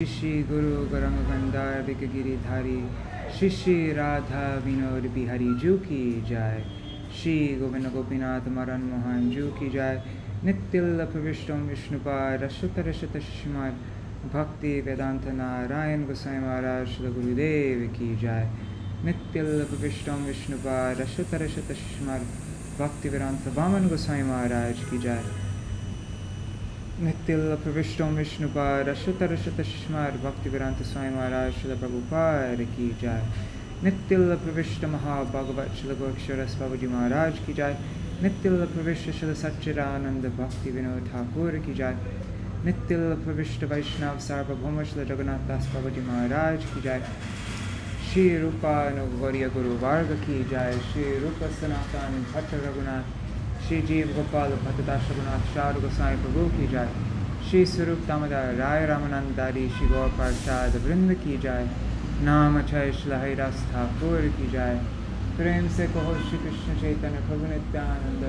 श्री गुरु गरम गंधार्विक गिरिधारी श्री श्री राधा विनोद बिहारी जू की जाय। श्री गोविंद गोपीनाथ मरण मोहन जू की जाय। नित्य प्रविष्टम विष्णुपाद अश्वतर शत शिष्यमार भक्ति वेदांत नारायण गोसाई महाराज श्री गुरुदेव की जाय। नित्य प्रविष्टम विष्णुपाद अश्वतर शत शिष्यमार भक्ति वेदांत वामन गोसाई महाराज की जाय। नित्य प्रविष्टम विष्णुपाद अश्वतर शत शिष्यमार भक्ति वेदांत स्वामी महाराज श्री प्रभुपाद की जाय। नित्य प्रविष्ट महाभगवत श्री गोक्षर बाबूजी महाराज की जाय। नित्य प्रविष्ट श्री सच्चिदानंद भक्ति विनोद ठाकुर की जाय। नित्य प्रविष्ट वैष्णव सार्वभौम श्री जगन्नाथ दास बाबूजी महाराज की जाय। श्री रूपानुगौर्य गुरु वर्ग की जाय। श्री रूप सनातन भट्ट रघुनाथ श्री जीव गोपाल भट्टदास रघुनाथ चार गोसाई प्रभु की जाय। श्री स्वरूप दामोदर राय रामानंदारी श्री गौर प्रसाद वृंद की जाय। नाम अक्षय श्री हरिदास ठाकुर की जाय। प्रेम से कहो श्री कृष्ण चैतन्य प्रभु नित्यानंद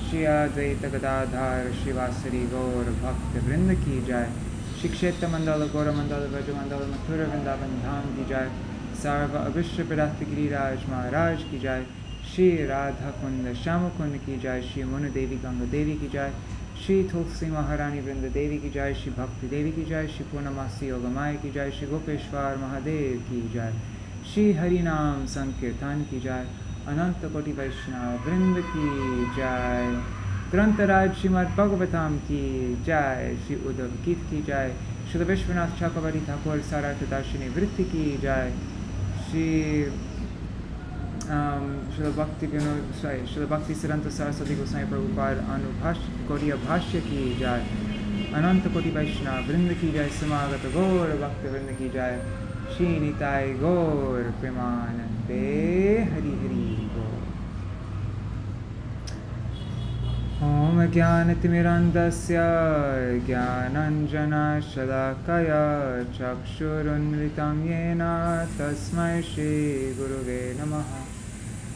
श्री अद्वैत गदाधर श्रीवासरी गौर भक्त वृंद की जाय। श्री क्षेत्र मंडल गौर मंडल व्रज मंडल मथुरा वृंदावन धाम की जाय। सर्व अविश्व विराट गिरिराज महाराज की जाय। श्री राधा कुंड श्याम कुंड की जाय। श्री मुन देवी गंगा देवी की जाय। श्री तुलसी महारानी वृंद देवी की जाय। श्री भक्ति देवी की जाय। श्री पूर्णमासी योगमाय की जाय। श्री गोपेश्वर महादेव की जाय। श्री हरिनाम संकीर्तन की जाय। अनंत कोटि वैष्णव वृंद की जाय। ग्रंथराज श्रीमद् भगवतम की जाय। श्री उद्धव-gi की जाय। श्री विश्वनाथ चक्रवर्ती ठाकुर Sārārtha-darśinī वृत्ति की जाय। श्री Bhaktisiddhānta Sarasvatī गोसाई प्रभुपाद गौड़ीय भाष्य की जाय। अनंत कोटि वैष्णव वृंद की जाय। समागत गौर भक्त वृंद की जाय। श्री निताय गौर प्रेमानंदे हरि हरि बोल। ओम ज्ञानतिमिरान्धस्य ज्ञानाञ्जनशलाकया चक्षुरुन्मिलितं येन तस्मै श्री गुरुवे नमः।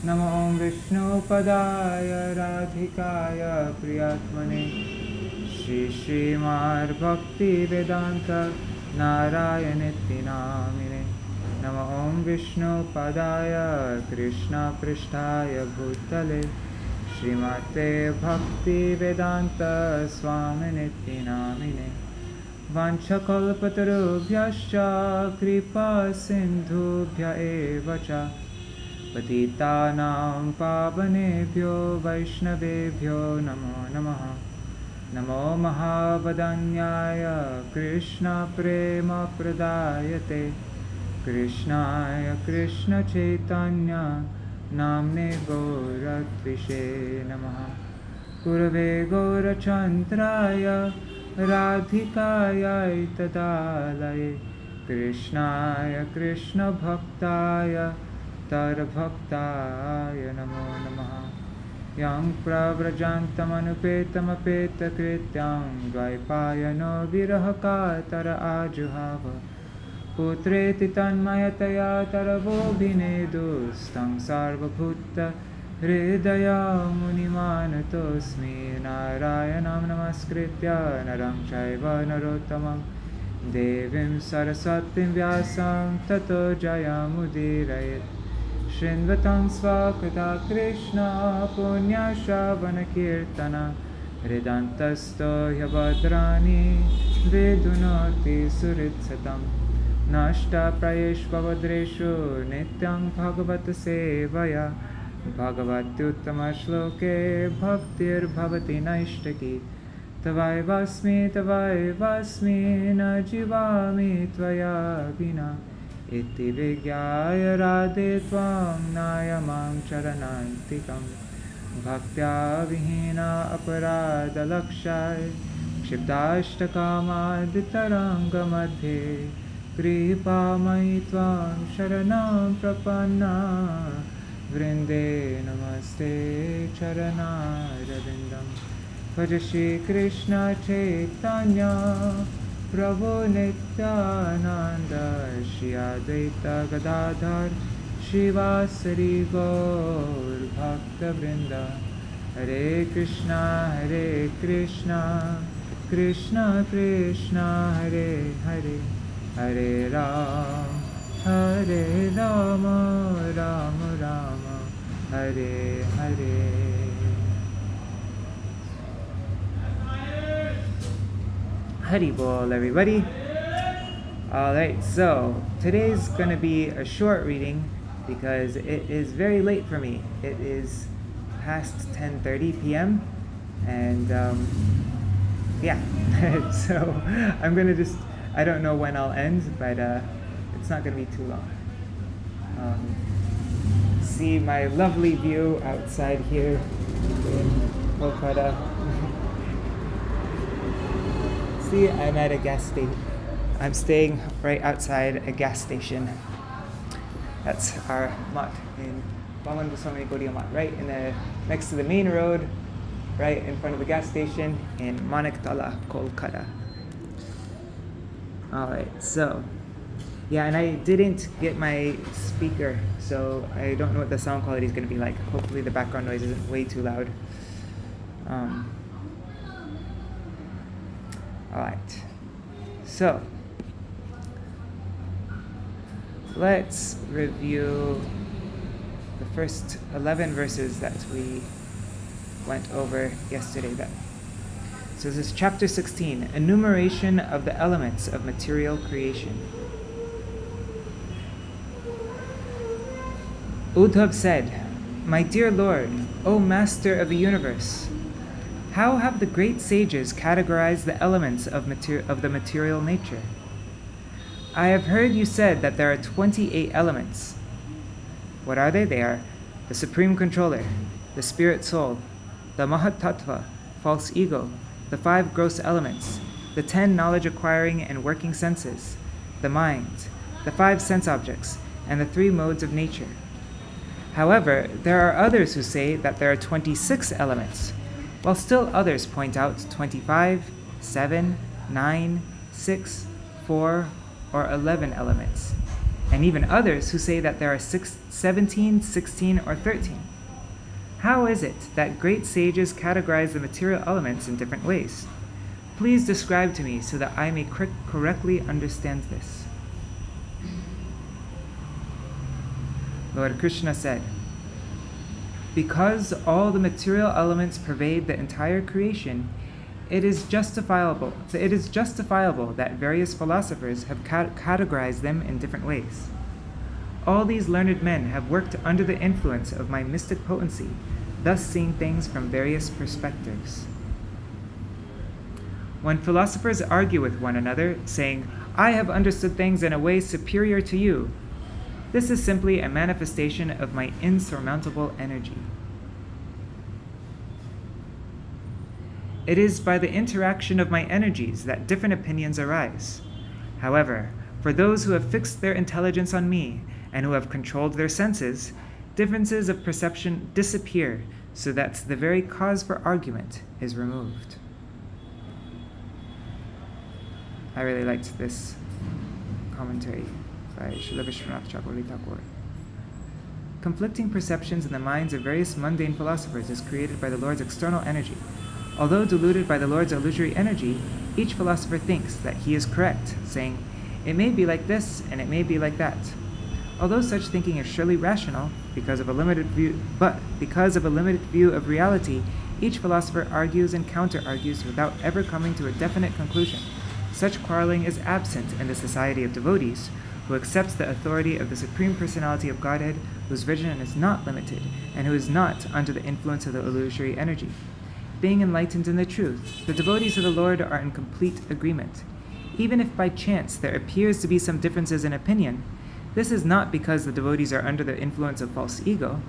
नमो ॐ विष्णुपदाय राधिकाय प्रियात्मने श्री श्रीमद्भक्ति वेदांत नारायणेति नामिने। नमो ॐ विष्णुपदाय कृष्णपृष्ठाय भूतले श्रीमते भक्ति वेदांत स्वामिनेति नामिने। वाञ्छकल्पतरुभ्यश्च कृपा सिन्धुभ्य एव च पतितानां पावनेभ्यो वैष्णवेभ्यो नमो नमः। नमो महावदन्याय कृष्णप्रेमप्रदायते कृष्णाय कृष्णचैतन्य नाम्ने गौरत्विषे नमः। गुरवे गौरचन्द्राय राधिकायै तदालये कृष्णाय कृष्णभक्ताय तरभक्ताय नमो नमः। यं प्रव्रजन्तमनुपेतमपेतकृत्यं द्वैपायनो विरहकातर आजुहाव पुत्रेति तन्मयतया तरवोऽभिनेदुस्तं सर्वभूत हृदयमुनिमानतोऽस्मि। नारायणं नमस्कृत्य नरं चैव नरोत्तमं देवीं सरस्वतीं व्यासं ततो जयमुदीरयेत्। शृण्वतं स्वकथा कृष्ण पुण्यश्रवणकीर्तन हृदन्तस्थो ह्यभद्राणि विदुनोति सुहृत्सतं। नष्टप्रायेष्वभद्रेषु नित्यं भगवत्सेवया भगवत्युत्तमश्लोके भक्तिर्भवति नैष्टिकी। तवैवास्मि न जीवामि त्वया विना इति विज्ञाय राधे त्वां नायमां चरणान्तिकं। भक्त्या विहीना अपराधलक्षाय क्षिप्ताष्टकामादितरङ्गमध्ये कृपामयि त्वां शरणं प्रपन्ना वृन्दे नमस्ते चरणारविन्दम्। भज श्रीकृष्ण चैतन्य प्रभु नित्यानंद श्री अद्वैत गदाधर श्रीवासरी गौर भक्तवृंद। हरे Krishna Krishna Krishna Hare Hare Hare Rama, Hare Rama, Rama Rama, Hare Hare. Hari Bol, everybody. Alright, so today's going to be a short reading because it is very late for me. It is past 10:30 p.m. and yeah, so I'm going to just, I don't know when I'll end, but it's not going to be too long. See my lovely view outside here in Kolkata. See, I'm at a gas station. I'm staying right outside a gas station. That's our mat in Gosvāmī Gauḍīya mat, right in the next to the main road, right in front of the gas station in Maniktala, Kolkata. Alright, so yeah, and I didn't get my speaker, so I don't know what the sound quality is going to be like. Hopefully the background noise isn't way too loud. Alright, so let's review the first 11 verses that we went over yesterday then. So this is chapter 16, Enumeration of the Elements of Material Creation. Uddhava said, "My dear Lord, O Master of the universe, how have the great sages categorized the elements of the material nature? I have heard you said that there are 28 elements. What are they? They are the Supreme Controller, the Spirit Soul, the Mahatattva, false ego, the 5 gross elements, the 10 knowledge-acquiring and working senses, the mind, the 5 sense objects, and the 3 modes of nature. However, there are others who say that there are 26 elements, while still others point out 25, 7, 9, 6, 4, or 11 elements, and even others who say that there are 17, 16, or 13. How is it that great sages categorize the material elements in different ways? Please describe to me so that I may correctly understand this." Lord Krishna said, "Because all the material elements pervade the entire creation, it is justifiable that various philosophers have categorized them in different ways. All these learned men have worked under the influence of my mystic potency, thus seeing things from various perspectives. When philosophers argue with one another, saying, 'I have understood things in a way superior to you,' this is simply a manifestation of my insurmountable energy. It is by the interaction of my energies that different opinions arise. However, for those who have fixed their intelligence on me and who have controlled their senses, differences of perception disappear so that the very cause for argument is removed." I really liked this commentary by Śrīla Viśvanātha Ṭhākura. Conflicting perceptions in the minds of various mundane philosophers is created by the Lord's external energy. Although diluted by the Lord's illusory energy, each philosopher thinks that he is correct, saying, "It may be like this and it may be like that." Although such thinking is surely rational, because of a limited view of reality, each philosopher argues and counter-argues without ever coming to a definite conclusion. Such quarreling is absent in the society of devotees, who accepts the authority of the Supreme Personality of Godhead, whose vision is not limited, and who is not under the influence of the illusory energy. Being enlightened in the truth, the devotees of the Lord are in complete agreement. Even if by chance there appears to be some differences in opinion, this is not because the devotees are under the influence of false ego.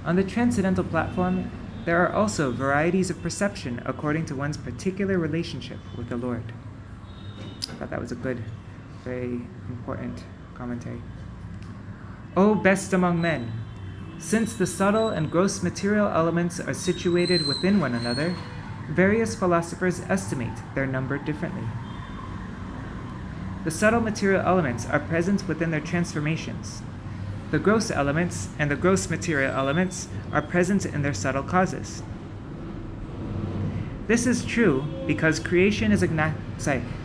On the transcendental platform, there are also varieties of perception according to one's particular relationship with the Lord. I thought that was a good, very important commentary. O best among men, since the subtle and gross material elements are situated within one another, various philosophers estimate their number differently. The subtle material elements are present within their transformations. The gross elements and the gross material elements are present in their subtle causes. This is true because creation is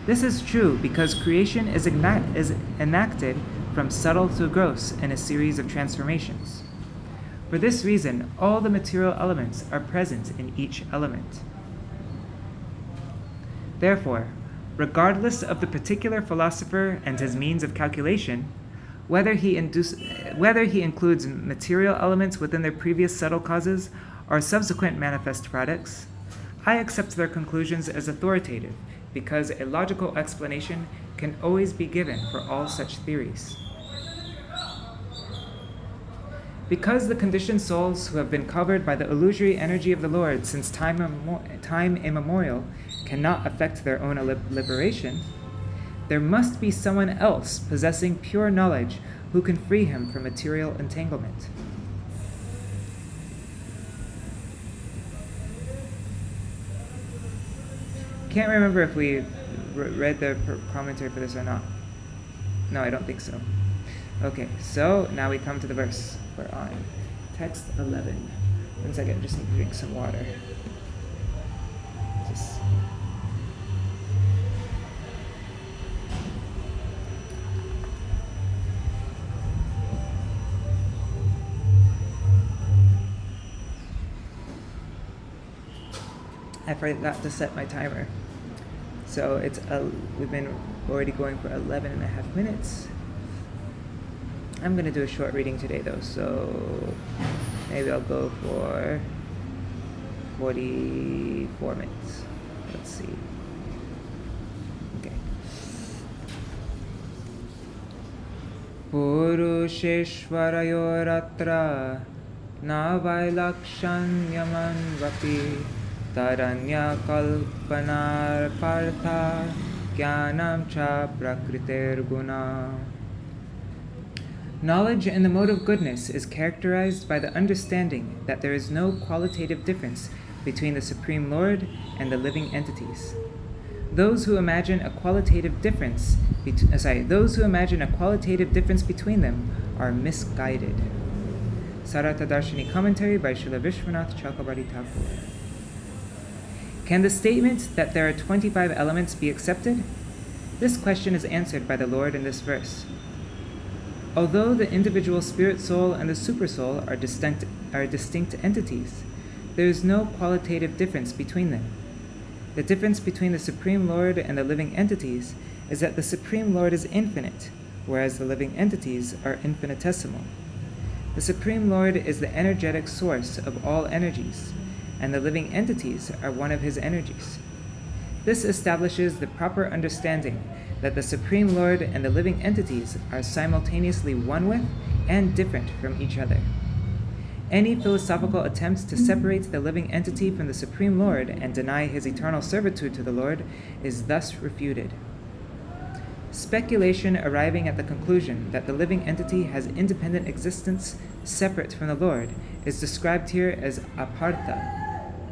This is true because creation is enacted from subtle to gross in a series of transformations. For this reason, all the material elements are present in each element. Therefore, regardless of the particular philosopher and his means of calculation, whether he includes material elements within their previous subtle causes or subsequent manifest products, I accept their conclusions as authoritative because a logical explanation can always be given for all such theories. Because the conditioned souls who have been covered by the illusory energy of the Lord since time immemorial cannot affect their own liberation, there must be someone else possessing pure knowledge who can free him from material entanglement. Can't remember if we read the commentary for this or not. No, I don't think so. Okay, so now we come to the verse. We're on text 11. 1 second, just need to drink some water. I forgot to set my timer. So we've been already going for 11 and a half minutes. I'm going to do a short reading today though, so maybe I'll go for 44 minutes. Let's see. Okay. Purusheshvarayoratra navailakshanyamanvapi taranya kalpanar partha jnanam cha prakriter guna. Knowledge in the mode of goodness is characterized by the understanding that there is no qualitative difference between the Supreme Lord and the living entities. Those who imagine a qualitative difference between them are misguided. Sārārtha-darśinī commentary by Śrīla Viśvanātha Cakravartī Ṭhākura. Can the statement that there are 25 elements be accepted? This question is answered by the Lord in this verse. Although the individual spirit soul and the supersoul are distinct entities, there is no qualitative difference between them. The difference between the Supreme Lord and the living entities is that the Supreme Lord is infinite, whereas the living entities are infinitesimal. The Supreme Lord is the energetic source of all energies, and the living entities are one of his energies. This establishes the proper understanding that the Supreme Lord and the living entities are simultaneously one with and different from each other. Any philosophical attempts to separate the living entity from the Supreme Lord and deny his eternal servitude to the Lord is thus refuted. Speculation arriving at the conclusion that the living entity has independent existence separate from the Lord is described here as apartha,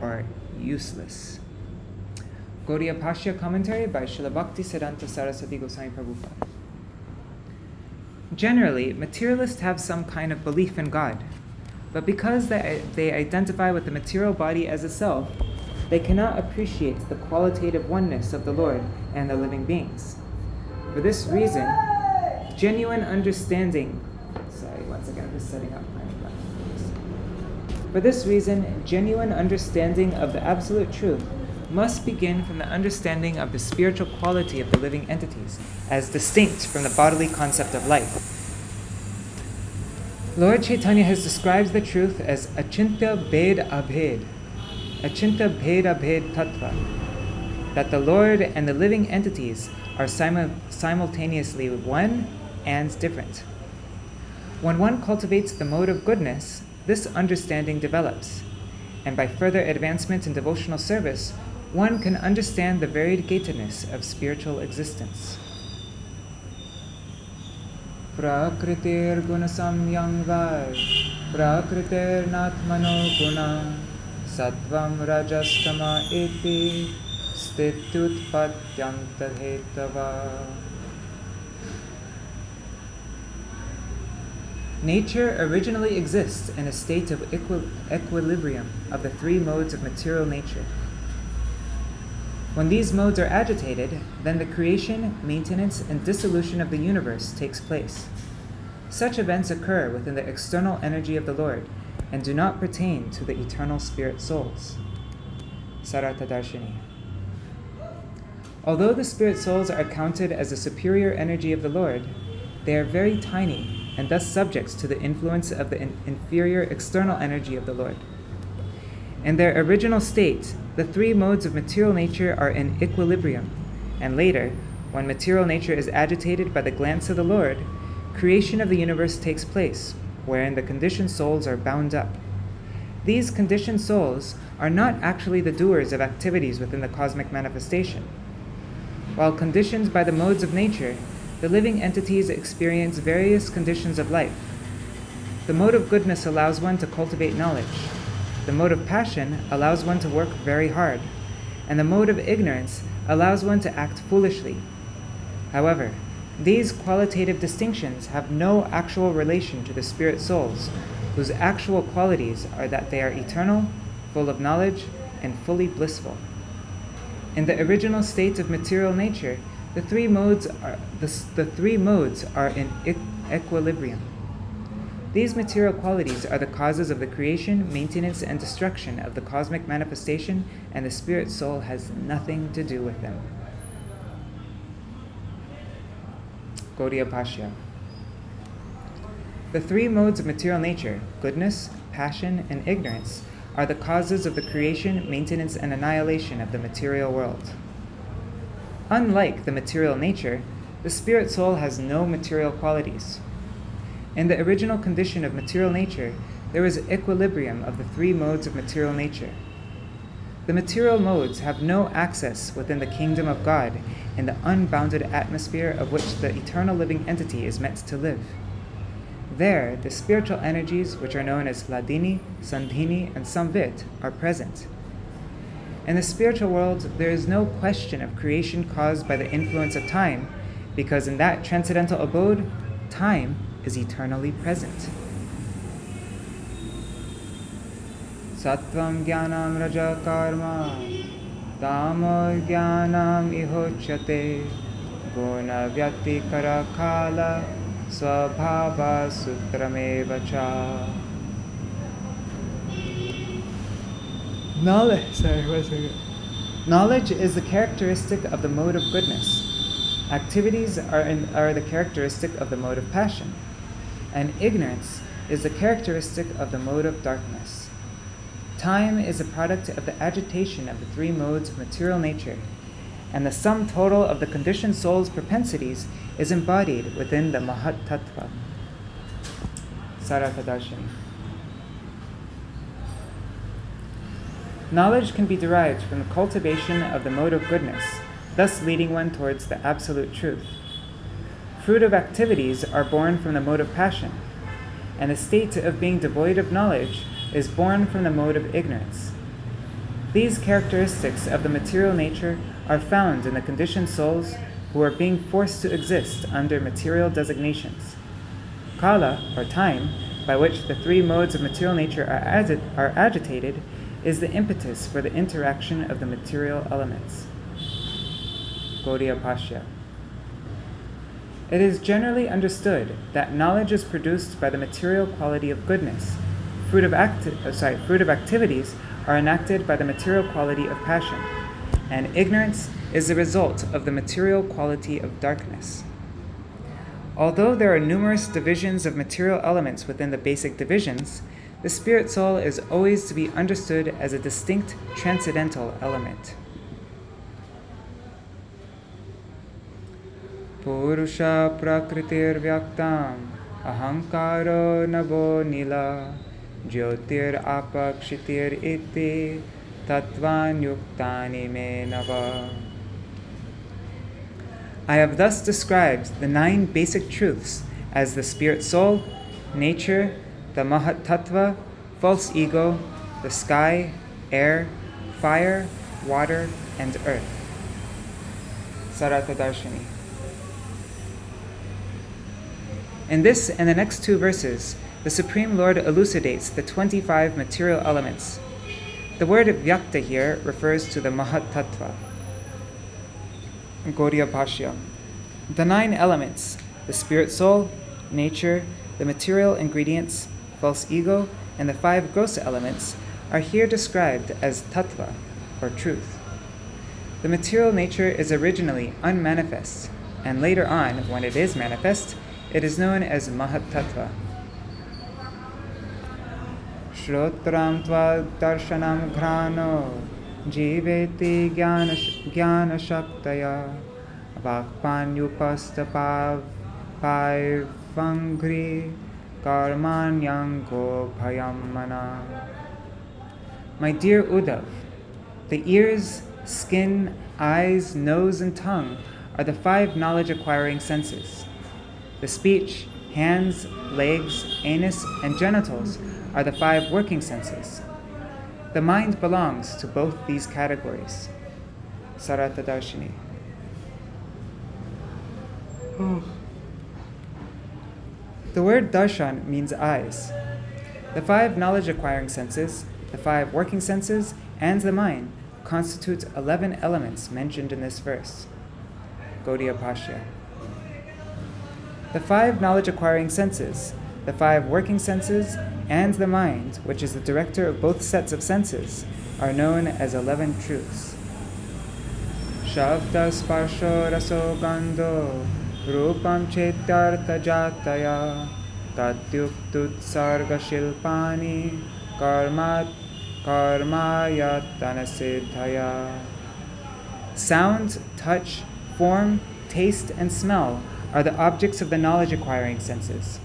or useless. Gauḍīya Bhāṣya commentary by Śrīla Bhaktisiddhānta Sarasvatī Gosvāmī Prabhupāda. Generally, materialists have some kind of belief in God, but because they identify with the material body as a self, they cannot appreciate the qualitative oneness of the Lord and the living beings. For this reason, genuine understanding of the absolute truth must begin from the understanding of the spiritual quality of the living entities, as distinct from the bodily concept of life. Lord Chaitanya has described the truth as achintya bhed abhed tattva, that the Lord and the living entities are simultaneously one and different. When one cultivates the mode of goodness, this understanding develops, and by further advancement in devotional service, one can understand the variegatedness of spiritual existence. Prakritir gunasamyam vai, prakritir natmano guna, sattvam rajastama iti, stitutpatyanta hetava. Nature originally exists in a state of equilibrium of the three modes of material nature. When these modes are agitated, then the creation, maintenance, and dissolution of the universe takes place. Such events occur within the external energy of the Lord and do not pertain to the eternal spirit souls. Sārārtha-darśinī. Although the spirit souls are counted as the superior energy of the Lord, they are very tiny and thus subject to the influence of the inferior external energy of the Lord. In their original state, the three modes of material nature are in equilibrium, and later, when material nature is agitated by the glance of the Lord, creation of the universe takes place, wherein the conditioned souls are bound up. These conditioned souls are not actually the doers of activities within the cosmic manifestation. While conditioned by the modes of nature, the living entities experience various conditions of life. The mode of goodness allows one to cultivate knowledge. The mode of passion allows one to work very hard, and the mode of ignorance allows one to act foolishly. However, these qualitative distinctions have no actual relation to the spirit souls, whose actual qualities are that they are eternal, full of knowledge, and fully blissful. In the original state of material nature, the three modes are in equilibrium. These material qualities are the causes of the creation, maintenance, and destruction of the cosmic manifestation, and the spirit soul has nothing to do with them. Gauḍīya Bhāṣya. The three modes of material nature, goodness, passion, and ignorance, are the causes of the creation, maintenance, and annihilation of the material world. Unlike the material nature, the spirit soul has no material qualities. In the original condition of material nature, there is equilibrium of the three modes of material nature. The material modes have no access within the kingdom of God in the unbounded atmosphere of which the eternal living entity is meant to live. There, the spiritual energies, which are known as Hladini, Sandhini, and Samvit, are present. In the spiritual world, there is no question of creation caused by the influence of time, because in that transcendental abode, time is eternally present. Sattvam jnanam raja karma, tamo jnanam ihochyate, guna vyati kara kala, svabhava sutrameva cha. Knowledge is the characteristic of the mode of goodness. Activities are the characteristic of the mode of passion. And ignorance is the characteristic of the mode of darkness. Time is a product of the agitation of the three modes of material nature, and the sum total of the conditioned soul's propensities is embodied within the Mahat Tattva. Sārārtha-darśinī. Knowledge can be derived from the cultivation of the mode of goodness, thus leading one towards the absolute truth. Fruit of activities are born from the mode of passion, and the state of being devoid of knowledge is born from the mode of ignorance. These characteristics of the material nature are found in the conditioned souls who are being forced to exist under material designations. Kala, or time, by which the three modes of material nature are agitated, is the impetus for the interaction of the material elements. Gauḍīya Bhāṣya. It is generally understood that knowledge is produced by the material quality of goodness. Fruit of activities are enacted by the material quality of passion, and ignorance is the result of the material quality of darkness. Although there are numerous divisions of material elements within the basic divisions, the spirit soul is always to be understood as a distinct transcendental element. Purusha prakritir vyaktam ahankaro nabo nila jyotir apakshitir iti tattvan yuktani me nava. I have thus described the 9 basic truths as the spirit soul, nature, the Mahat Tattva, false ego, the sky, air, fire, water, and earth. Sārārtha-darśinī. In this and the next 2 verses, the Supreme Lord elucidates the 25 material elements. The word vyakta here refers to the Mahat Tattva. Gauḍīya Bhāṣya. The 9 elements, the spirit soul, nature, the material ingredients, false ego, and the 5 gross elements, are here described as tattva, or truth. The material nature is originally unmanifest, and later on, when it is manifest, it is known as Mahat Tattva. Śrotram tvad darshanam grano jiveti jnana shaktaya vakpanyupastapav paivangri karmanyango bhayamana. My dear Uddhav, the ears, skin, eyes, nose, and tongue are the 5 knowledge-acquiring senses. The speech, hands, legs, anus, and genitals are the 5 working senses. The mind belongs to both these categories. Sārārtha-darśinī. The word darshan means eyes. The 5 knowledge-acquiring senses, the 5 working senses, and the mind constitute 11 elements mentioned in this verse. Gauḍīya Bhāṣya. The 5 knowledge-acquiring senses, the 5 working senses, and the mind, which is the director of both sets of senses, are known as 11 truths. Shabda sparsho raso gandho rupam chetartha jataya tatyuktut sarga shilpani karmayatana siddhaya. Sound, touch, form, taste, and smell are the objects of the knowledge-acquiring senses.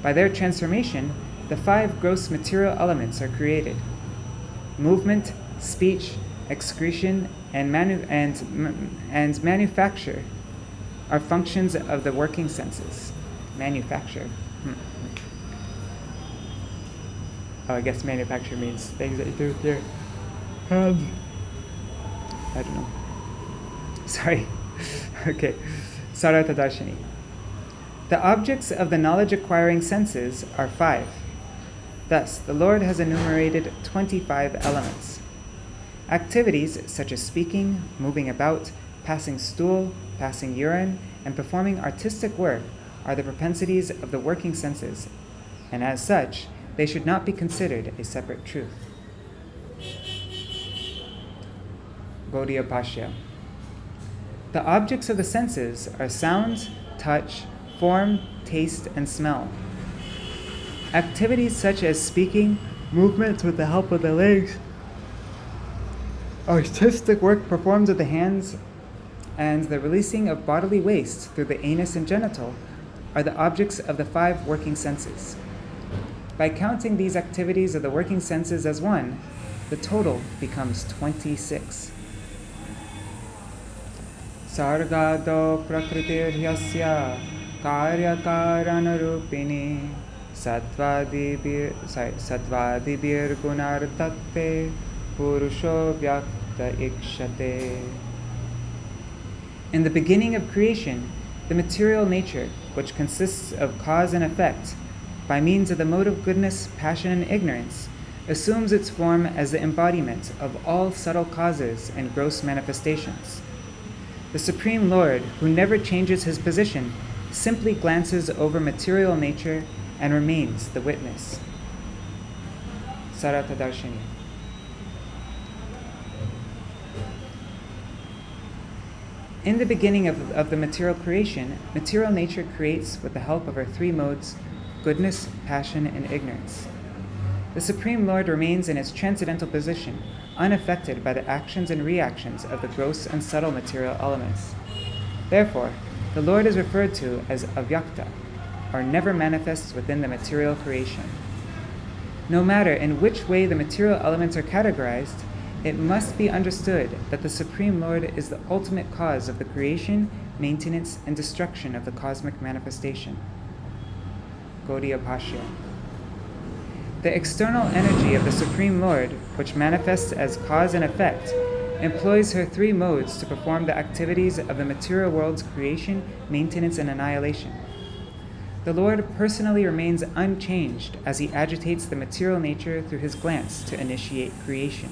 By their transformation, the 5 gross material elements are created. Movement, speech, excretion, and manufacture are functions of the working senses. Manufacture. Oh, I guess manufacture means things that you do with your hands. I don't know. Sorry. Okay. Sārārtha-darśinī. The objects of the knowledge-acquiring senses are 5. Thus, the Lord has enumerated 25 elements. Activities such as speaking, moving about, passing stool, passing urine, and performing artistic work are the propensities of the working senses, and as such, they should not be considered a separate truth. Gauḍīya Bhāṣya. The objects of the senses are sound, touch, form, taste, and smell. Activities such as speaking, movements with the help of the legs, artistic work performed with the hands, and the releasing of bodily waste through the anus and genital are the objects of the 5 working senses. By counting these activities of the working senses as one, the total becomes 26. Sargado prakritirhyasya karyakarana-rupini satvadibir gunartatte purusho vyakta ikshate. In the beginning of creation, the material nature, which consists of cause and effect, by means of the mode of goodness, passion, and ignorance, assumes its form as the embodiment of all subtle causes and gross manifestations. The Supreme Lord, who never changes his position, simply glances over material nature and remains the witness. Sārārtha-darśinī. In the beginning of the material creation, material nature creates with the help of her 3 modes: goodness, passion, and ignorance. The Supreme Lord remains in his transcendental position, unaffected by the actions and reactions of the gross and subtle material elements. Therefore, the Lord is referred to as avyakta, or never manifests within the material creation. No matter in which way the material elements are categorized, it must be understood that the Supreme Lord is the ultimate cause of the creation, maintenance, and destruction of the cosmic manifestation. Gauḍīya Bhāṣya. The external energy of the Supreme Lord, which manifests as cause and effect, employs her 3 modes to perform the activities of the material world's creation, maintenance, and annihilation. The Lord personally remains unchanged as he agitates the material nature through his glance to initiate creation.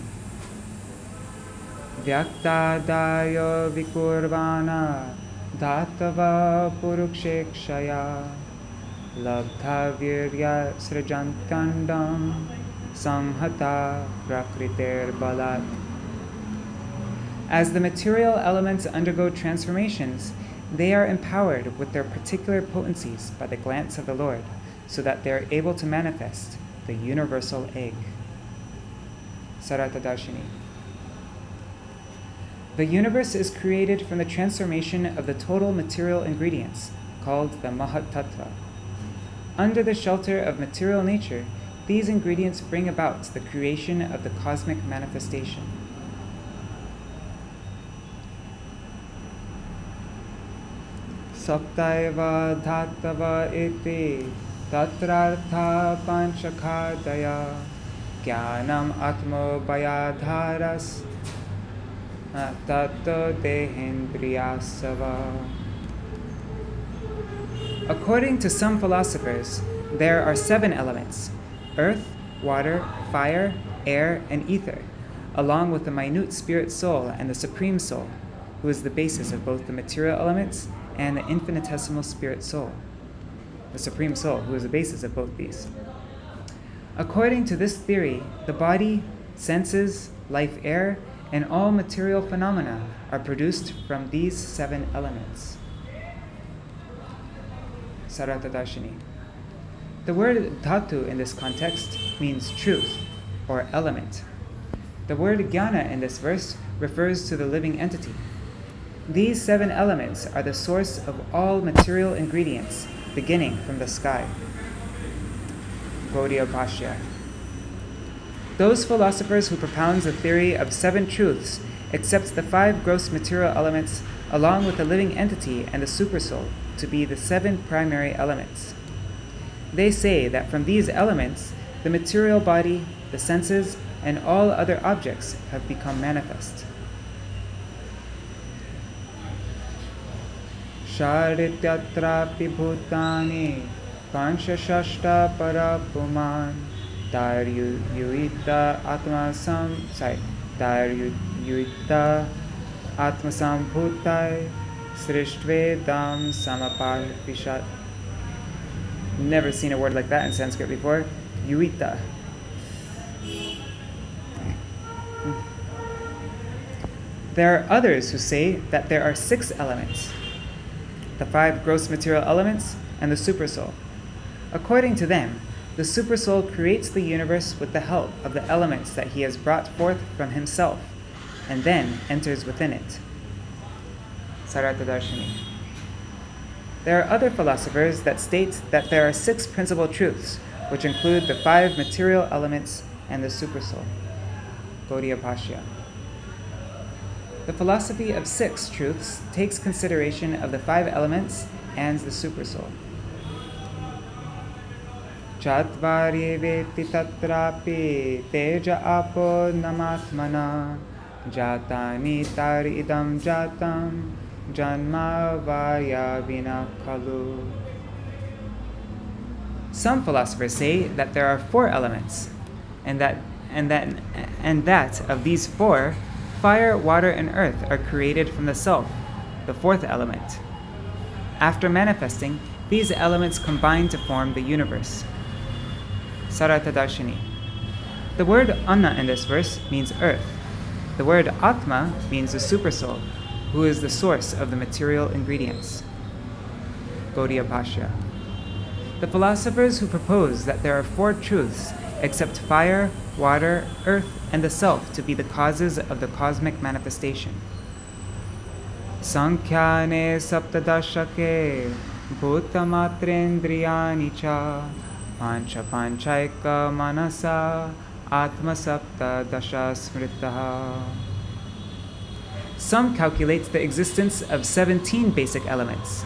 Vyaktadayo vikurvana dhatava purukshekshaya labdha virya srajantandam samhata prakriter balat. As the material elements undergo transformations, they are empowered with their particular potencies by the glance of the Lord, so that they are able to manifest the universal egg. Sārārtha-darśinī. The universe is created from the transformation of the total material ingredients, called the Mahat-tattva. Under the shelter of material nature, these ingredients bring about the creation of the cosmic manifestation. Saptaiva dhatava iti tatrartha panchakādaya jnanam atmo bayadharas tato dehendriyasava. According to some philosophers, there are 7 elements: earth, water, fire, air, and ether, along with the minute spirit soul and the supreme soul, who is the basis of both the material elements and the infinitesimal spirit soul, the supreme soul, who is the basis of both these. According to this theory, the body, senses, life air, and all material phenomena are produced from these 7 elements. Sārārtha-darśinī. The word dhatu in this context means truth, or element. The word jnana in this verse refers to the living entity. These 7 elements are the source of all material ingredients, beginning from the sky. Gauḍīya Bhāṣya. Those philosophers who propound the theory of 7 truths accept the 5 gross material elements along with the living entity and the supersoul to be the 7 primary elements. They say that from these elements, the material body, the senses, and all other objects have become manifest. Shārītyatrapi bhūtāni panchashashta parapuman daryuyita atmasambhutai srishtvedam samaparvishat. Never seen a word like that in Sanskrit before. Yuita. There are others who say that there are 6 elements: the 5 gross material elements and the supersoul. According to them, the supersoul creates the universe with the help of the elements that he has brought forth from himself, and then enters within it. Sārārtha-darśinī. There are other philosophers that state that there are 6 principal truths, which include the 5 material elements and the supersoul. Gauḍīya Bhāṣya. The philosophy of 6 truths takes consideration of the 5 elements and the supersoul. Chatvari veti tatrapi teja apo namatmana jatani tari idam jatam janma vaya vina kalu. Some philosophers say that there are 4 elements, and that of these 4, fire, water, and earth are created from the self, the 4th element. After manifesting, these elements combine to form the universe. Sārārtha-darśinī. The word anna in this verse means earth. The word atma means the supersoul, who is the source of the material ingredients. Gauḍīya Bhāṣya. The philosophers who propose that there are 4 truths accept fire, water, earth, and the self to be the causes of the cosmic manifestation. Saṅkhyāne saptadashake bhutamatrendriyāni cha pancha panchaika manasa atma saptadasha smritaha. Some calculate the existence of 17 basic elements.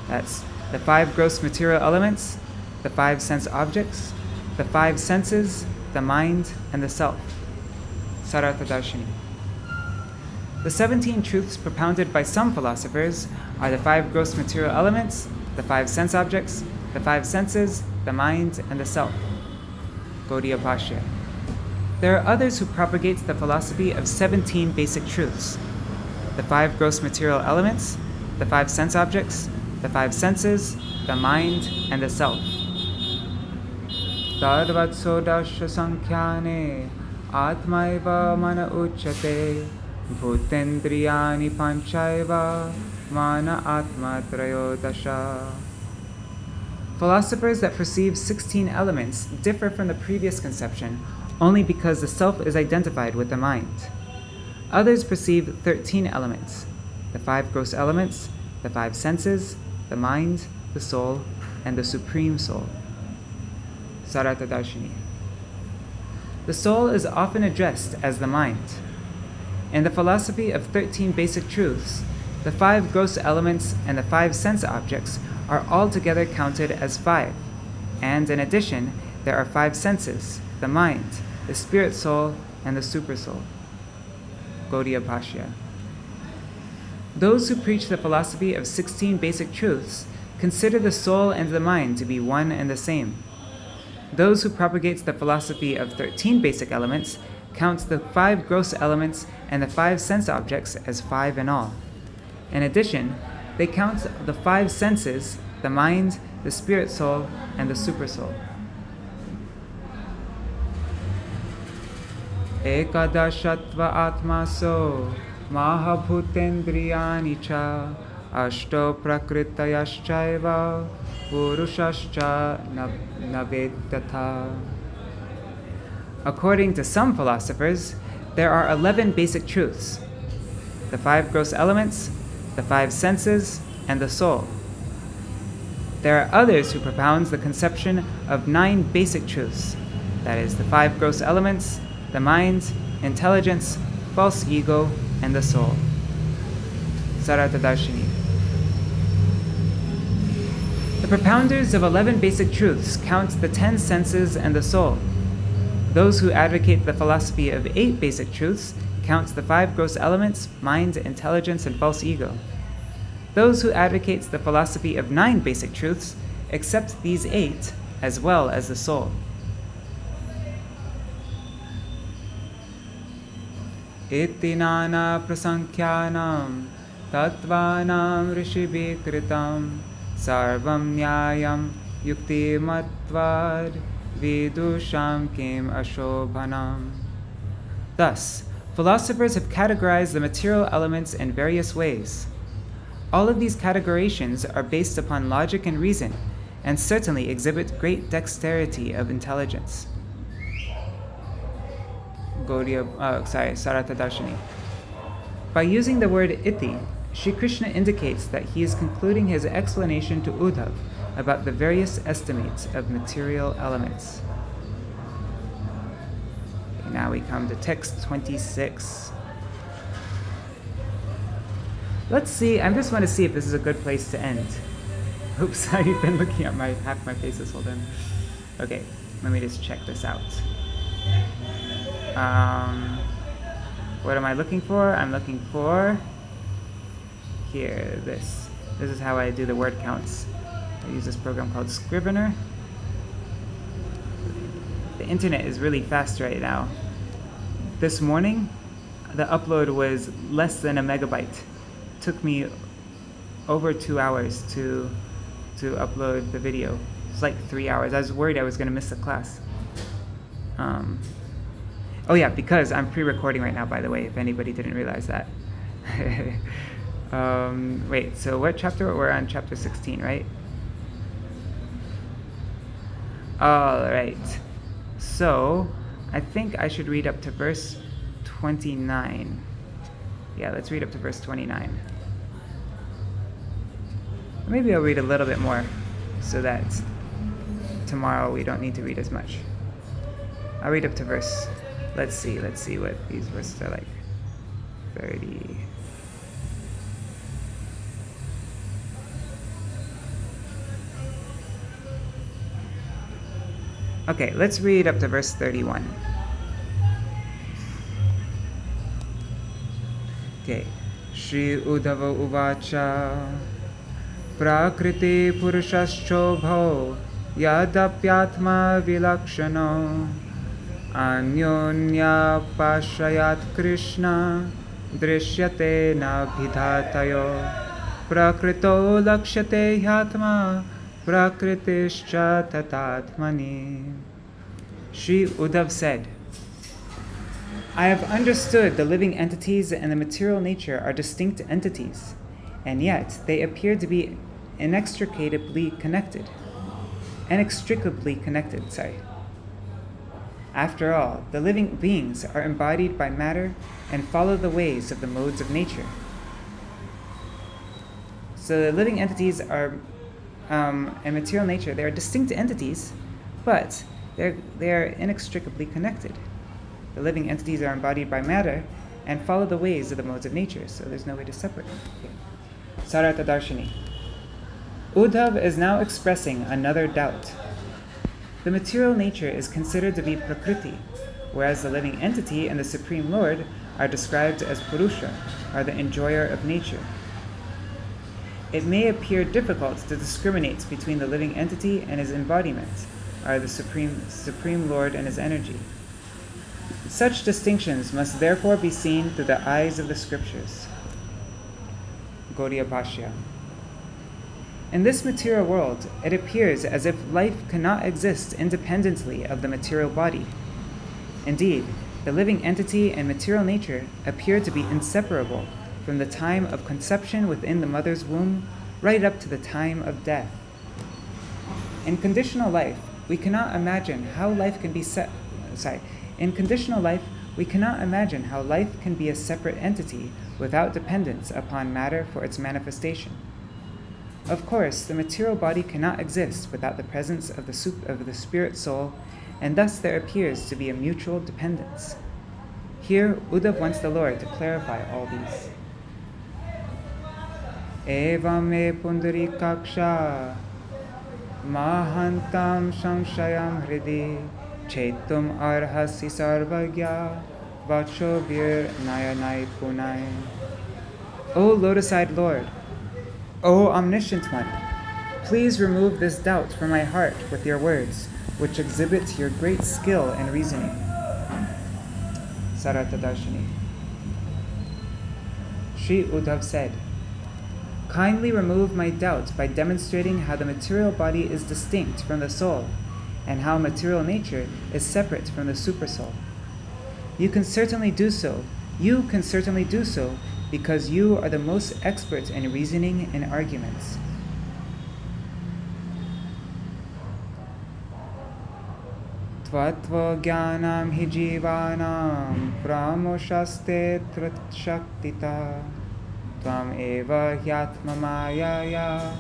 That's the 5 gross material elements, the 5 sense objects, the 5 senses, the mind, and the self. Sārārtha-darśinī. The 17 truths propounded by some philosophers are the 5 gross material elements, the 5 sense objects, the 5 senses, the mind, and the self. Gauḍīya Bhāṣya. There are others who propagate the philosophy of 17 basic truths: the 5 gross material elements, the 5 sense objects, the 5 senses, the mind, and the self. Tadvatso dasya sankhyane atmaiva mana uchate bhutendriyani panchaiva mana atma trayodasha. Philosophers that perceive 16 elements differ from the previous conception only because the self is identified with the mind. Others perceive 13 elements: the 5 gross elements, the 5 senses, the mind, the soul, and the supreme soul. Sārārtha-darśinī. The soul is often addressed as the mind. In the philosophy of 13 basic truths, the 5 gross elements and the 5 sense objects are altogether counted as 5, and in addition, there are 5 senses: the mind, the spirit soul, and the super soul. Gauḍīya Bhāṣya. Those who preach the philosophy of 16 basic truths consider the soul and the mind to be one and the same. Those who propagate the philosophy of 13 basic elements count the 5 gross elements and the 5 sense objects as 5 in all. In addition, they count the 5 senses, the mind, the spirit soul, and the super soul. Ekadashatva atmaso mahabhutendriyani cha ashto prakritayashchaiva purushascha navedatha. According to some philosophers, there are 11 basic truths: the 5 gross elements, the 5 senses, and the soul. There are others who propound the conception of 9 basic truths, that is, the 5 gross elements, the mind, intelligence, false ego, and the soul. Sārārtha-darśinī. The propounders of 11 basic truths count the 10 senses and the soul. Those who advocate the philosophy of 8 basic truths count the 5 gross elements, mind, intelligence, and false ego. Those who advocate the philosophy of 9 basic truths accept these 8 as well as the soul. Iti nana prasankhyanam tattvanam rishibhi kritam sarvam nyayam yukti matvad vidusham kim ashobhanam. Thus, philosophers have categorized the material elements in various ways. All of these categorizations are based upon logic and reason, and certainly exhibit great dexterity of intelligence. Sārārtha-darśinī. By using the word iti, Sri Krishna indicates that he is concluding his explanation to Uddhava about the various estimates of material elements. Okay, now we come to text 26. Let's see, I just want to see if this is a good place to end. Oops, I've been looking at half my face this whole time. Okay, let me just check this out. What am I looking for? I'm looking for here, this. This is how I do the word counts. I use this program called Scrivener. The internet is really fast right now. This morning, the upload was less than a megabyte. Took me over 2 hours to upload the video. It's like 3 hours. I was worried I was going to miss the class. Oh yeah, because I'm pre-recording right now, by the way, if anybody didn't realize that. Wait, so what chapter? We're on chapter 16, right? All right. So, I think I should read up to verse 29. Yeah, let's read up to verse 29. Maybe I'll read a little bit more so that tomorrow we don't need to read as much. I'll read up to verse, let's see what these verses are like. 30. Okay, let's read up to verse 31. Okay. Shri Uddhava uvacha prakriti purushashchobho yadapyatma vilakshano Anyonya pashrayat Krishna drishyate na bhidhatayo prakrito lakshate yatma prakritischa tatatmani. Sri Uddhava said, I have understood the living entities and the material nature are distinct entities, and yet they appear to be inextricably connected. After all, the living beings are embodied by matter and follow the ways of the modes of nature. So the living entities are, and material nature, they are distinct entities, but they are inextricably connected. The living entities are embodied by matter and follow the ways of the modes of nature, so there's no way to separate them. Okay. Sārārtha-darśinī. Uddhava is now expressing another doubt. The material nature is considered to be prakriti, whereas the living entity and the Supreme Lord are described as Purusha, are the enjoyer of nature. It may appear difficult to discriminate between the living entity and his embodiment, are the Supreme Lord and his energy. Such distinctions must therefore be seen through the eyes of the scriptures. Gauḍīya Bhāṣya. In this material world, it appears as if life cannot exist independently of the material body. Indeed, the living entity and material nature appear to be inseparable from the time of conception within the mother's womb right up to the time of death. In conditional life, we cannot imagine how life can be In conditional life, we cannot imagine how life can be a separate entity without dependence upon matter for its manifestation. Of course, the material body cannot exist without the presence of the spirit soul, and thus there appears to be a mutual dependence. Here, Uddhava wants the Lord to clarify all these. Evam me pundarikaksha mahantam samshayam hridi chetum arhasi sarvagya vacho vir nayanai punai. O lotus-eyed Lord, O omniscient one, please remove this doubt from my heart with your words, which exhibit your great skill and reasoning. Sārārtha-darśinī. Sri Uddhava said, kindly remove my doubt by demonstrating how the material body is distinct from the soul, and how material nature is separate from the supersoul. You can certainly do so because you are the most expert in reasoning and arguments. Tvattva jnanam hi jivanam pramoshaste shaktita tvam eva hyatma mayaya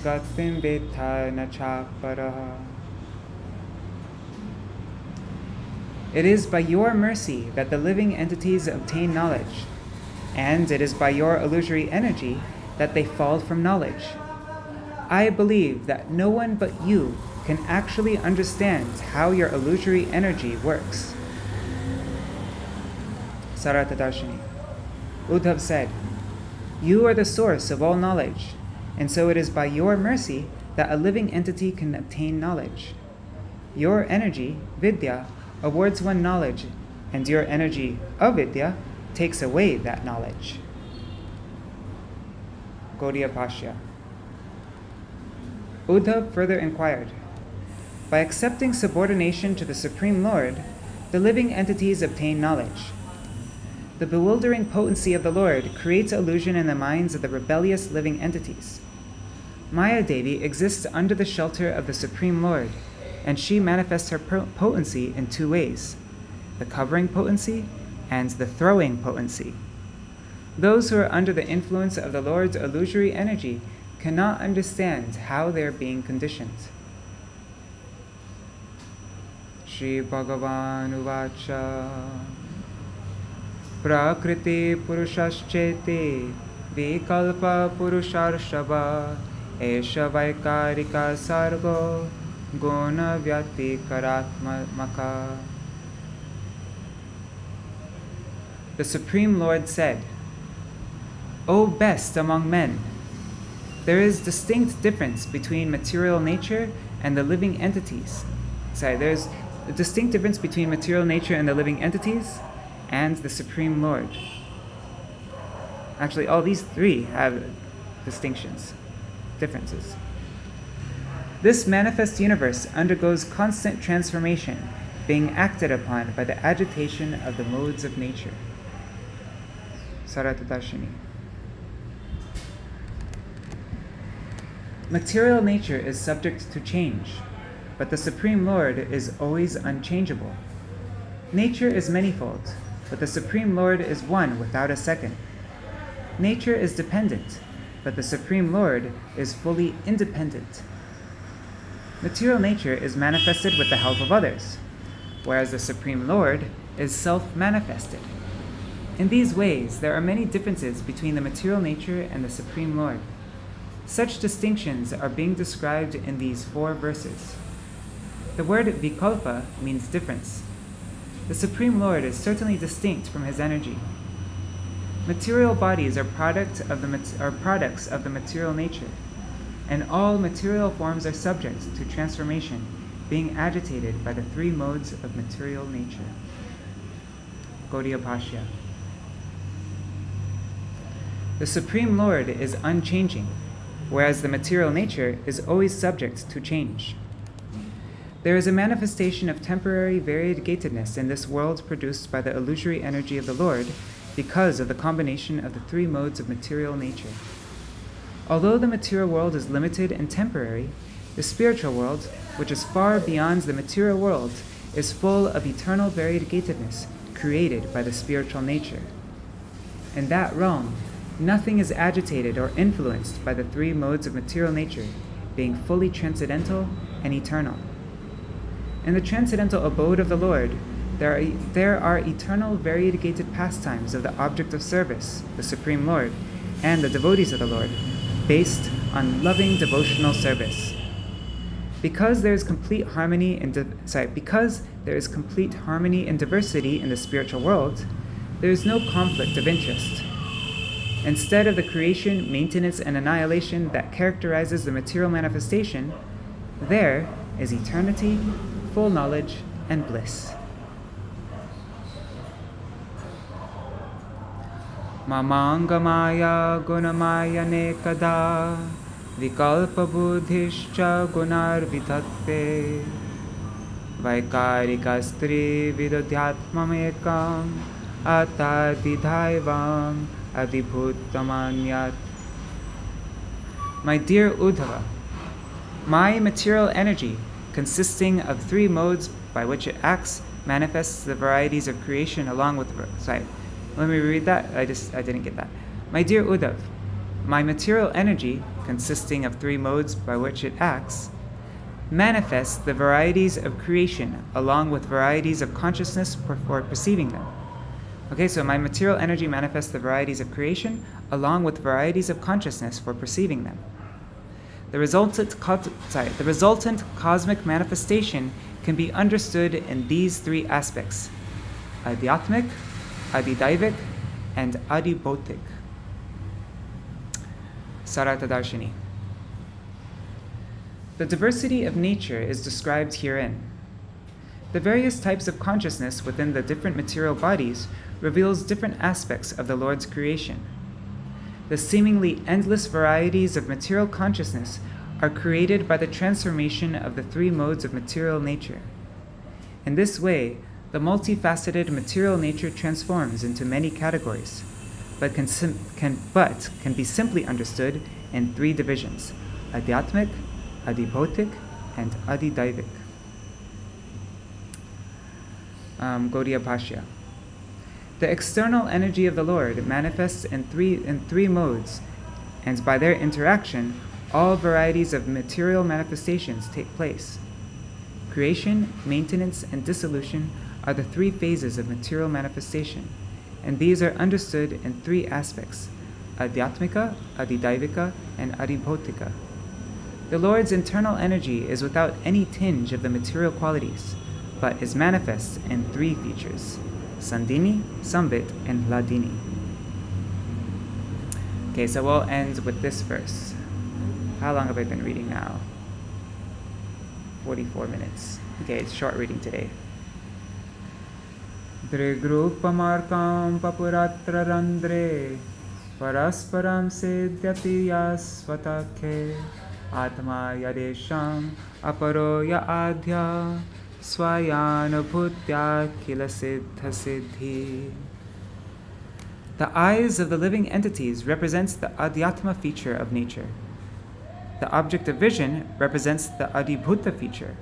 gatim vetha na chaparaha. It is by your mercy that the living entities obtain knowledge, and it is by your illusory energy that they fall from knowledge. I believe that no one but you can actually understand how your illusory energy works. Sārārtha-darśinī. Uddhava said, you are the source of all knowledge, and so it is by your mercy that a living entity can obtain knowledge. Your energy, vidya, awards one knowledge, and your energy, avidya, takes away that knowledge. Gauḍīya Bhāṣya. Uddhava further inquired, by accepting subordination to the Supreme Lord, the living entities obtain knowledge. The bewildering potency of the Lord creates illusion in the minds of the rebellious living entities. Maya Devi exists under the shelter of the Supreme Lord, and she manifests her potency in two ways, the covering potency and the throwing potency. Those who are under the influence of the Lord's illusory energy cannot understand how they are being conditioned. Shri Bhagavan Uvacha Prakriti Purushascheti Vikalpa Purusharshava Esha Vaikarika Sargo Guna Vyati Karatmaka. The Supreme Lord said, O best among men, there is distinct difference between material nature and the living entities. There's the distinct difference between material nature and the living entities, and the Supreme Lord. Actually, all these three have distinctions, differences. This manifest universe undergoes constant transformation, being acted upon by the agitation of the modes of nature. Sārārtha-darśinī. Material nature is subject to change, but the Supreme Lord is always unchangeable. Nature is manifold, but the Supreme Lord is one without a second. Nature is dependent, but the Supreme Lord is fully independent. Material nature is manifested with the help of others, whereas the Supreme Lord is self-manifested. In these ways, there are many differences between the material nature and the Supreme Lord. Such distinctions are being described in these 4 verses. The word vikalpa means difference. The Supreme Lord is certainly distinct from his energy. Material bodies are products of the material nature, and all material forms are subject to transformation, being agitated by the 3 modes of material nature. Gauḍīya Bhāṣya. The Supreme Lord is unchanging, whereas the material nature is always subject to change. There is a manifestation of temporary variegatedness in this world produced by the illusory energy of the Lord because of the combination of the 3 modes of material nature. Although the material world is limited and temporary, the spiritual world, which is far beyond the material world, is full of eternal variegatedness created by the spiritual nature. In that realm, nothing is agitated or influenced by the 3 modes of material nature, being fully transcendental and eternal. In the transcendental abode of the Lord, there are eternal variegated pastimes of the object of service, the Supreme Lord, and the devotees of the Lord, based on loving devotional service. Because there is complete harmony and diversity in the spiritual world, there is no conflict of interest. Instead of the creation, maintenance, and annihilation that characterizes the material manifestation, there is eternity, full knowledge, and bliss. Mamangamaya gunamaya nekada vikalpa buddhischa gunar vidatte vaikārikastri vidodhyatmamekam atadidhaivam adibhutamanyat. My dear Uddhava, my material energy, consisting of 3 modes by which it acts, manifests the varieties of creation along with... Let me read that. I didn't get that. My dear Uddhav, my material energy, consisting of 3 modes by which it acts, manifests the varieties of creation along with varieties of consciousness for perceiving them. Okay, so my material energy manifests the varieties of creation along with varieties of consciousness for perceiving them. The resultant cosmic manifestation can be understood in these 3 aspects: adhyatmic, adidaivik, and adibhotik. Sārārtha-darśinī. The diversity of nature is described herein. The various types of consciousness within the different material bodies reveals different aspects of the Lord's creation. The seemingly endless varieties of material consciousness are created by the transformation of the 3 modes of material nature. In this way, the multifaceted material nature transforms into many categories, but can be simply understood in 3 divisions: adhyatmic, adibhotik, and adidaivik. Gauḍīya Bhāṣya. The external energy of the Lord manifests in three modes, and by their interaction, all varieties of material manifestations take place. Creation, maintenance, and dissolution are the 3 phases of material manifestation, and these are understood in 3 aspects: adhyatmika, adidaivika, and adibhotika. The Lord's internal energy is without any tinge of the material qualities, but is manifest in 3 features: Sandini, Samvit, and Hladini. Okay, so we'll end with this verse. How long have I been reading now? 44 minutes. Okay, it's short reading today. Drigrupamarkam papuratra randre parasparam siddhyati yasvatakhe atma yadesham aparo ya adhya swayanubhutya kila siddha siddhi. The eyes of the living entities represents the adhyatma feature of nature. The object of vision represents the adhibhuta feature,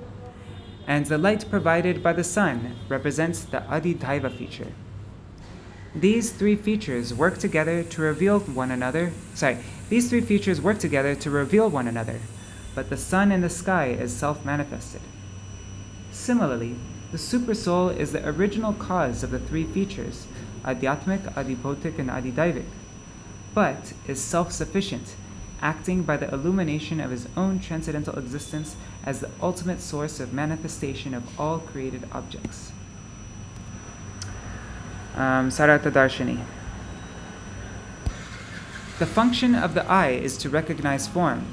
and the light provided by the sun represents the adhidaiva feature. These three features work together to reveal one another, but the sun in the sky is self-manifested. Similarly, the Supersoul is the original cause of the three features, Adhyatmic, Adhibhotic, and Adhidaivic, but is self-sufficient, acting by the illumination of his own transcendental existence as the ultimate source of manifestation of all created objects. Sārārtha-darśinī. The function of the eye is to recognize form,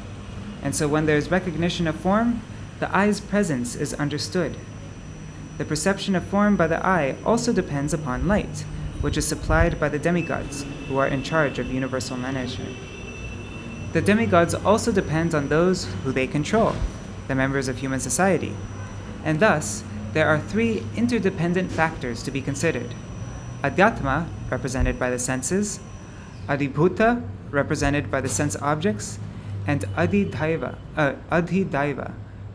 and so when there is recognition of form, the eye's presence is understood. The perception of form by the eye also depends upon light, which is supplied by the demigods, who are in charge of universal management. The demigods also depend on those who they control, the members of human society, and thus there are three interdependent factors to be considered: Adhyatma, represented by the senses, Adhibhuta, represented by the sense objects, and Adhidaiva,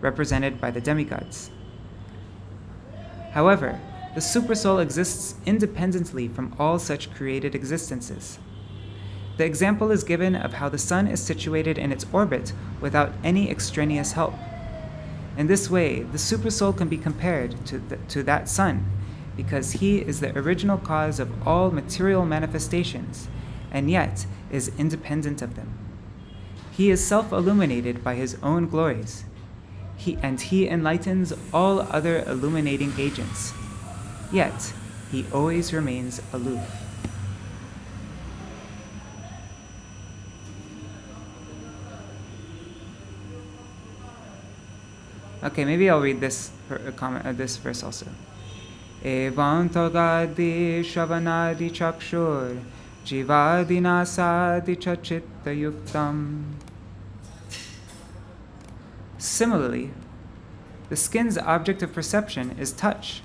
represented by the demigods. However, the Supersoul exists independently from all such created existences. The example is given of how the sun is situated in its orbit without any extraneous help. In this way, the Supersoul can be compared to that sun, because he is the original cause of all material manifestations, and yet is independent of them. He is self-illuminated by his own glories, he enlightens all other illuminating agents, yet he always remains aloof. Okay, maybe I'll read this this verse also. Evam togadi shravanadi chakshur jivadi nasadi chachitta yuktam. Similarly, the skin's object of perception is touch,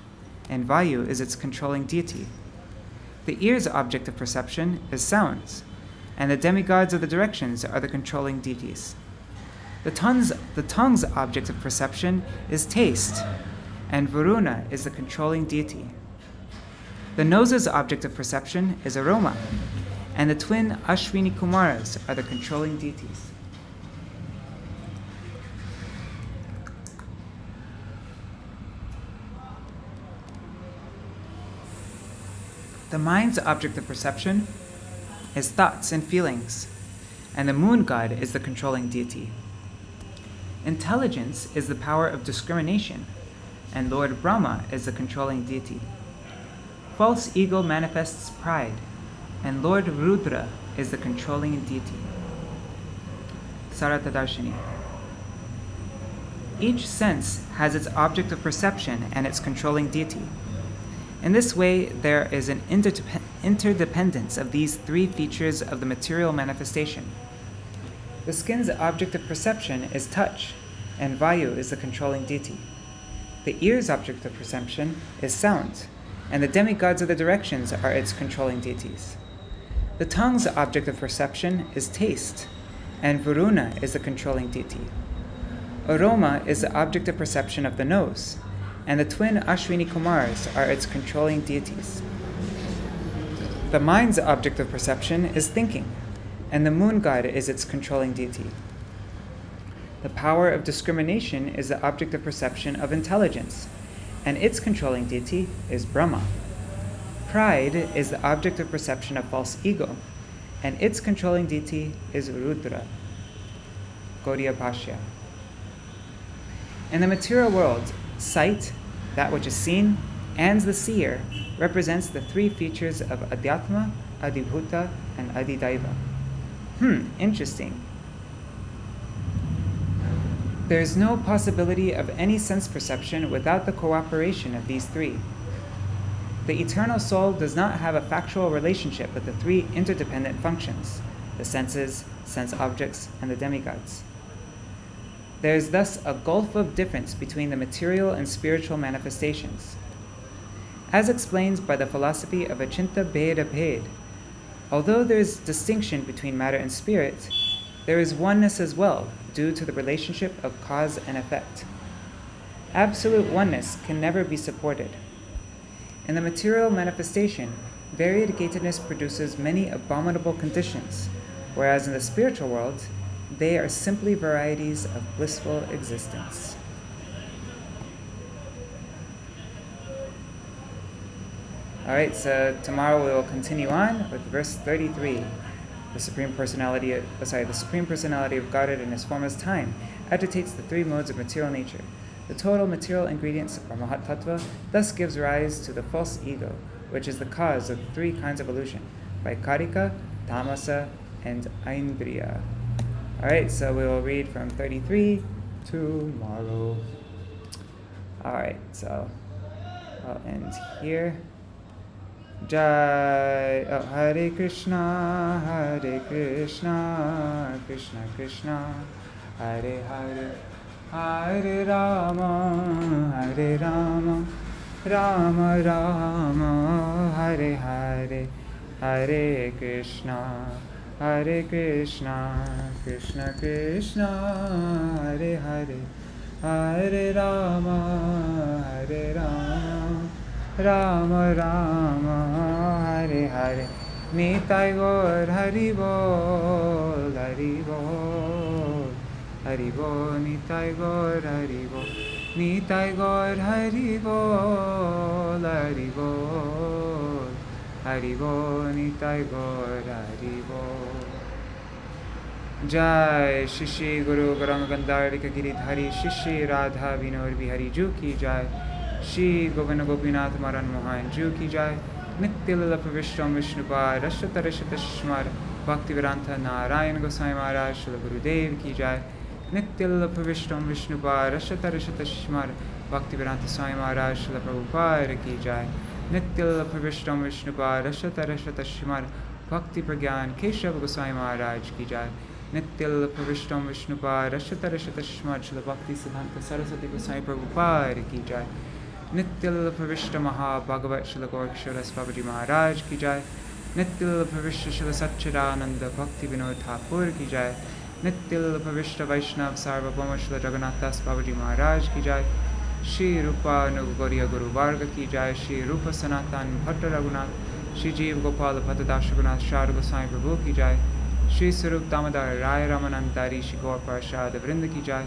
and Vayu is its controlling deity. The ear's object of perception is sounds, and the demigods of the directions are the controlling deities. The tongue's object of perception is taste, and Varuna is the controlling deity. The nose's object of perception is aroma, and the twin Ashwini Kumaras are the controlling deities. The mind's object of perception is thoughts and feelings, and the moon god is the controlling deity. Intelligence is the power of discrimination, and Lord Brahma is the controlling deity. False ego manifests pride, and Lord Rudra is the controlling deity. Sārārtha-darśinī. Each sense has its object of perception and its controlling deity. In this way, there is an interdependence of these three features of the material manifestation. The skin's object of perception is touch, and Vayu is the controlling deity. The ear's object of perception is sound, and the demigods of the directions are its controlling deities. The tongue's object of perception is taste, and Varuna is the controlling deity. Aroma is the object of perception of the nose, and the twin Ashwini Kumars are its controlling deities. The mind's object of perception is thinking, and the moon god is its controlling deity. The power of discrimination is the object of perception of intelligence, and its controlling deity is Brahma. Pride is the object of perception of false ego, and its controlling deity is Rudra. Gauḍīya Bhāṣya. In the material world, sight, that which is seen, and the seer represents the three features of Adhyatma, Adhibhuta, and Adhidaiva. Interesting. There is no possibility of any sense perception without the cooperation of these three. The eternal soul does not have a factual relationship with the three interdependent functions, the senses, sense objects, and the demigods. There is thus a gulf of difference between the material and spiritual manifestations. As explained by the philosophy of Achinta Bheda Bhed, although there is distinction between matter and spirit, there is oneness as well, due to the relationship of cause and effect. Absolute oneness can never be supported. In the material manifestation, variegatedness produces many abominable conditions, whereas in the spiritual world, they are simply varieties of blissful existence. Alright, so tomorrow we will continue on with verse 33. The Supreme Personality of Godhead in his form as time agitates the three modes of material nature. The total material ingredients are Mahat Tattva, thus gives rise to the false ego, which is the cause of the three kinds of illusion, Vaikārika, Tamasa, and Aindriya. Alright, so we will read from 33 tomorrow. Alright, so I'll end here. Jai, Hare Krishna, Krishna Krishna, Hare Hare, Hare Rama, Rama Rama, Hare Hare, Hare Krishna, Krishna Krishna, Hare Hare, Hare Rama, Rama Rama, Hare Hare. Nitai Gaur Hari Bol, Hari Bol, Hari Bol, Nitai Gaur Hari Bol, Nitai Gaur Hari Bol, Hari Bol, Hari Bol, Nitai Gaur Hari Bol. Jai Shishi Guru Gauranga Gandharika Giridhari Shishi Radha Vinod Bihari Ju Ki Jai, Shri Govinda Gopinath Maran Mohan Ju Ki Jai, Nityalila Pravishtam Vishnupad Rashata Rashata Shishmar Bhaktivedanta Narayan Gosvāmī Maharaj Śrīla Gurudev Ki Jai, Nityalila Pravishtam Vishnupad Rashata Rashata Shishmar Bhaktivedanta Swāmī Maharaj Śrīla Prabhupāda Ki Jai, Nityalila Pravishtam Vishnupad Rashata Rashata Shishmar Bhakti Pragyan Keshava Gosvāmī Maharaj Ki Jai, Nityalila Pravishtam Vishnupad Rashata Rashata Shishmar Śrīla Bhaktisiddhānta Sarasvatī Gosvāmī Prabhupāda Ki Jai, Nityalila Pravishta Maha Bhagavat Śrīla Gaurkishora Babaji Maharaj Ki Jai, Nityalila Pravishta Śrīla Satchidananda Bhakti Vinod Ṭhākura Ki Jai, Nityalila Pravishta Vaishnav Sarvabhauma Śrīla Jagannath Das Babaji Maharaj Ki Jai, Shri Rupa Gauḍīya Guru Varga Ki Jai, Shri Rupa Sanatan Bhatta Raghunath, Shri Jeev Gopala Bhattadash Raghunath Sharda Gosvāmī Prabhu Ki Jai, Shri Sarup Damodar Rai Ramanandari Shri Gaur Parashad Vrinda Ki Jai,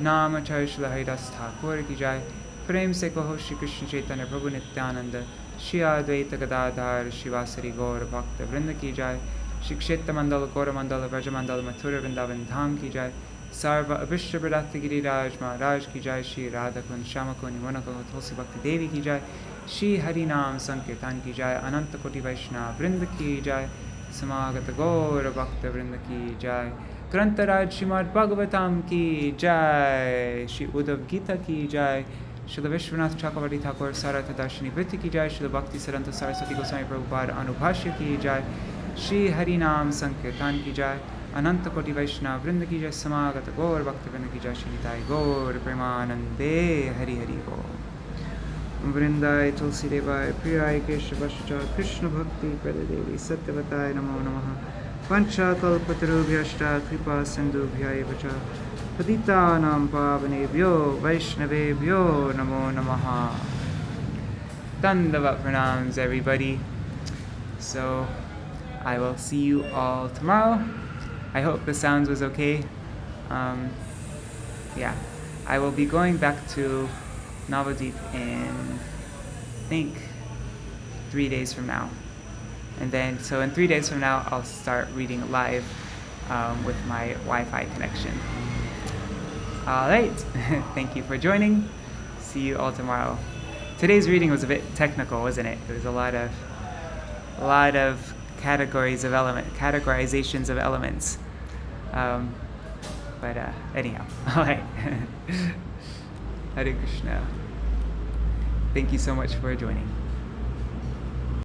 Namacharya Śrīla Haridas Ṭhākura Ki Jai, Prem se kaho Shri Krishna Chaitanya Prabhu Nityananda, Shri Advaita Gadadhar Shivasari Gaur Bhakta Vrinda Ki Jai, Shri Kshetra Mandala Gaura Mandala Vraja Mandala Mathura Vrindavan Dham Ki Jai, Sarva Abhishta Bhradata Giriraj Maharaj Ki Jai, Shri Radha Kund Shama Kund Nimanaka Tulsi Bhakti Devi Ki Jai, Shri Harinam Sankirtan Ki Jai, Ananta Koti Vaishnava Vrinda Ki Jai, Samagata Gaura Bhakta Vrinda Ki Jai, Grantaraj Srimad Bhagavatam Ki Jai, Shri Uddhava-gi Ki Jai, Śrīla Viśvanātha Cakravartī Ṭhākura Sārārtha-darśinī Vritti Ki Jai, Śrīla Bhaktisiddhānta Sarasvatī Gosvāmī Prabhupāda Bhāṣya Ki Jai, Shri Harinam Sankirtan Ki Jai, Ananta Koti Vaishnava Vrinda Ki Jai, Samagata Gaur Bhakta Vrinda Ki Jai, Shri Nitai Gaur Premanande Hari Hari Gaur. Vrindai Tulsi Devai Priyai Keshavascha Krishna Bhakti Pradadevi Satyavatai Namo Namaha Pancha Kalpatarubhyashta Kripa Sindhubhyaya Vacha Patitanam Pavanebhyo Vaishnavebhyo Namo Namaha. Dandavat pranams, everybody. So I will see you all tomorrow. I hope the sounds was okay. Yeah, I will be going back to Navadvip in, I think, 3 days from now. And then, so in 3 days from now, I'll start reading live with my Wi-Fi connection. Alright, thank you for joining. See you all tomorrow. Today's reading was a bit technical, wasn't it? There was a lot of categorizations of elements. But But anyhow, all right. Hare Krishna. Thank you so much for joining.